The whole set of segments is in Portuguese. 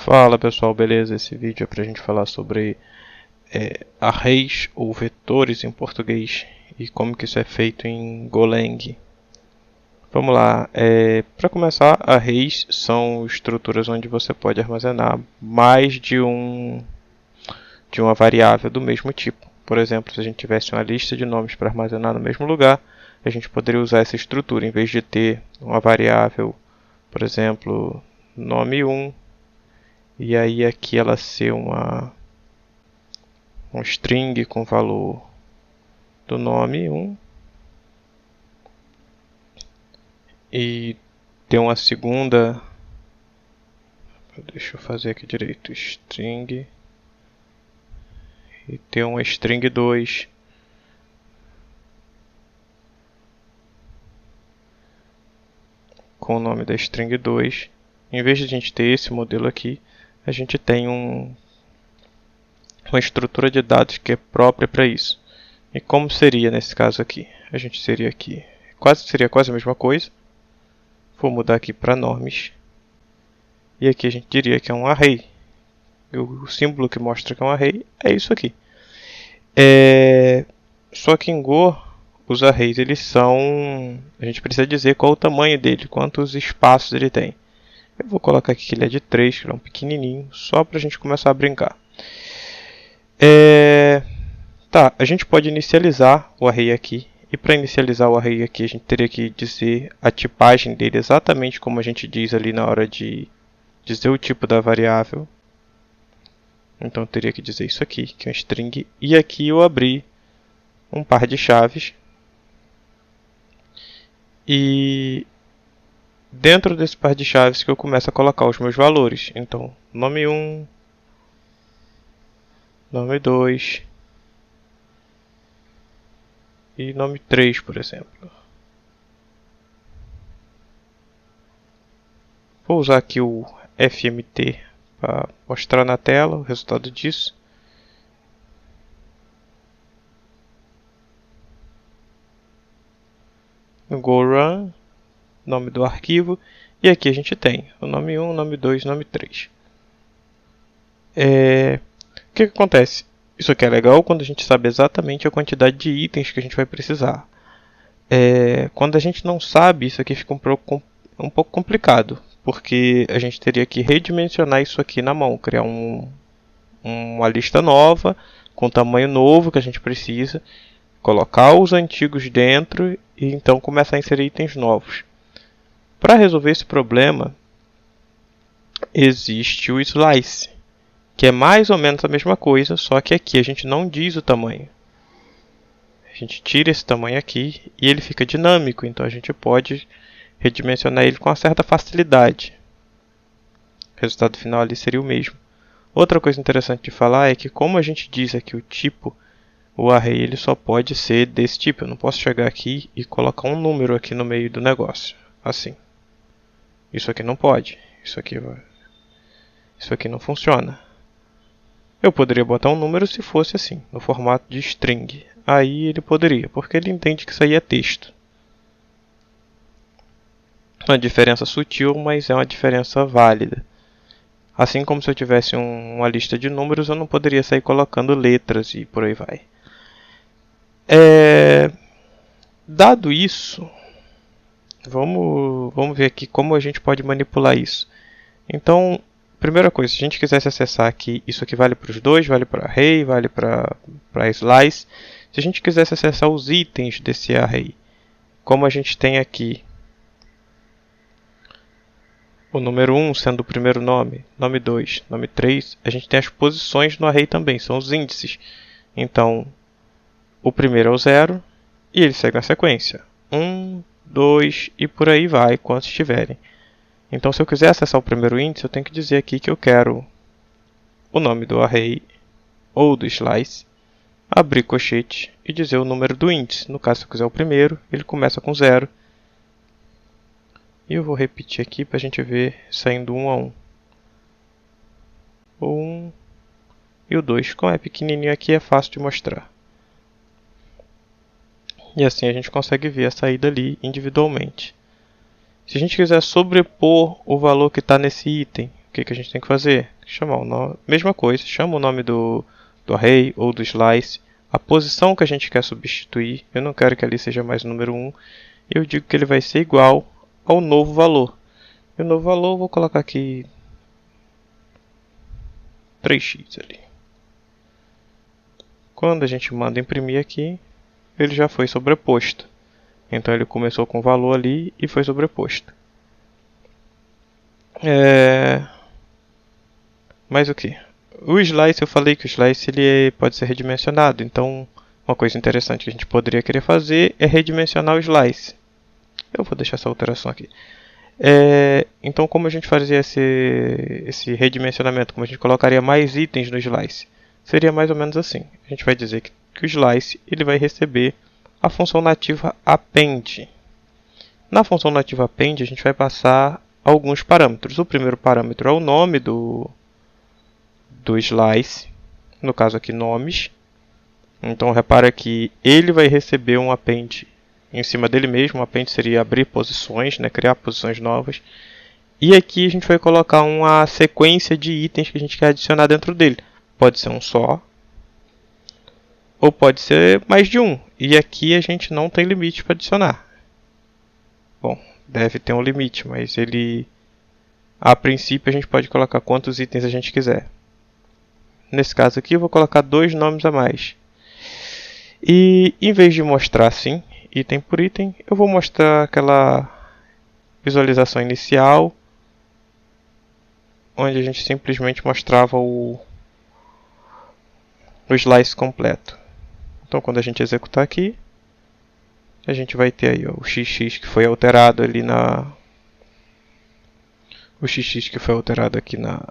Fala pessoal, beleza? Esse vídeo é para a gente falar sobre arrays ou vetores em português e como que isso é feito em Golang. Vamos lá, para começar, arrays são estruturas onde você pode armazenar mais de uma variável do mesmo tipo. Por exemplo, se a gente tivesse uma lista de nomes para armazenar no mesmo lugar, a gente poderia usar essa estrutura em vez de ter uma variável, por exemplo, nome 1. E aí aqui ela ser um string com valor do nome 1 e ter uma segunda, deixa eu fazer aqui direito, string e ter uma string 2 com o nome da string 2. Em vez de a gente ter esse modelo aqui, a gente tem uma estrutura de dados que é própria para isso. E como seria nesse caso aqui? A gente seria quase a mesma coisa. Vou mudar aqui para nomes. E aqui a gente diria que é um array. O símbolo que mostra que é um array é isso aqui. Só que em Go, os arrays eles são... A gente precisa dizer qual o tamanho dele, quantos espaços ele tem. Eu vou colocar aqui que ele é de 3, que ele é um pequenininho, só para a gente começar a brincar. A gente pode inicializar o array aqui. E para inicializar o array aqui, a gente teria que dizer a tipagem dele exatamente como a gente diz ali na hora de dizer o tipo da variável. Então eu teria que dizer isso aqui, que é um string. E aqui eu abri um par de chaves. E dentro desse par de chaves que eu começo a colocar os meus valores. Então, nome 1, nome 2 e nome 3, por exemplo. Vou usar aqui o FMT para mostrar na tela o resultado disso. No GoRun, nome do arquivo, e aqui a gente tem o nome 1, nome 2, nome 3. O que acontece? Isso aqui é legal quando a gente sabe exatamente a quantidade de itens que a gente vai precisar. Quando a gente não sabe, isso aqui fica um pouco complicado, porque a gente teria que redimensionar isso aqui na mão, criar uma lista nova, com tamanho novo que a gente precisa, colocar os antigos dentro e então começar a inserir itens novos. Para resolver esse problema, existe o slice, que é mais ou menos a mesma coisa, só que aqui a gente não diz o tamanho. A gente tira esse tamanho aqui e ele fica dinâmico, então a gente pode redimensionar ele com uma certa facilidade. O resultado final ali seria o mesmo. Outra coisa interessante de falar é que como a gente diz aqui o tipo, o array ele só pode ser desse tipo. Eu não posso chegar aqui e colocar um número aqui no meio do negócio, assim. Isso aqui não pode. Isso aqui não funciona. Eu poderia botar um número se fosse assim, no formato de string. Aí ele poderia, porque ele entende que isso aí é texto. Uma diferença sutil, mas é uma diferença válida. Assim como se eu tivesse uma lista de números, eu não poderia sair colocando letras e por aí vai. Dado isso, vamos ver aqui como a gente pode manipular isso. Então, primeira coisa, se a gente quisesse acessar aqui, isso aqui vale para os dois, vale para array, vale para slice. Se a gente quisesse acessar os itens desse array, como a gente tem aqui o número 1 sendo o primeiro nome, nome 2, nome 3, a gente tem as posições no array também, são os índices. Então, o primeiro é o 0 e ele segue uma sequência. 1, 2 e por aí vai, quantos tiverem. Então, se eu quiser acessar o primeiro índice, eu tenho que dizer aqui que eu quero o nome do array ou do slice, abrir colchete e dizer o número do índice. No caso, se eu quiser o primeiro, ele começa com 0. E eu vou repetir aqui para a gente ver saindo 1 a 1. O 1 e o 2. Como é pequenininho aqui, é fácil de mostrar. E assim a gente consegue ver a saída ali individualmente. Se a gente quiser sobrepor o valor que está nesse item, que a gente tem que fazer? Chamar o nome, mesma coisa, chama o nome do array ou do slice, a posição que a gente quer substituir, eu não quero que ali seja mais o número 1, e eu digo que ele vai ser igual ao novo valor. E o novo valor eu vou colocar aqui 3x ali. Quando a gente manda imprimir aqui, ele já foi sobreposto. Então ele começou com o valor ali e foi sobreposto. Mais o que? O slice, eu falei que o slice ele pode ser redimensionado. Então uma coisa interessante que a gente poderia querer fazer é redimensionar o slice. Eu vou deixar essa alteração aqui. Então como a gente fazia esse redimensionamento? Como a gente colocaria mais itens no slice? Seria mais ou menos assim. A gente vai dizer que o slice ele vai receber a função nativa append. Na função nativa append a gente vai passar alguns parâmetros. O primeiro parâmetro é o nome do slice, no caso aqui nomes. Então repara que ele vai receber um append em cima dele mesmo. O append seria abrir posições, né, criar posições novas. E aqui a gente vai colocar uma sequência de itens que a gente quer adicionar dentro dele. Pode ser um só, ou pode ser mais de um. E aqui a gente não tem limite para adicionar. Bom, deve ter um limite, mas ele, a princípio, a gente pode colocar quantos itens a gente quiser. Nesse caso aqui eu vou colocar 2 nomes a mais. E em vez de mostrar assim, item por item, eu vou mostrar aquela visualização inicial, onde a gente simplesmente mostrava o slice completo. Então quando a gente executar aqui, a gente vai ter aí ó, o XX que foi alterado ali o XX que foi alterado aqui na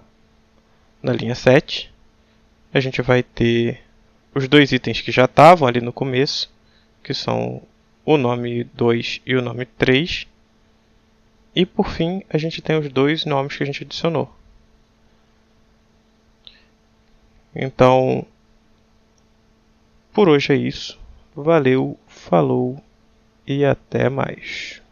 linha 7. A gente vai ter os 2 itens que já estavam ali no começo, que são o nome 2 e o nome 3. E por fim, a gente tem os 2 nomes que a gente adicionou. Então, por hoje é isso. Valeu, falou e até mais.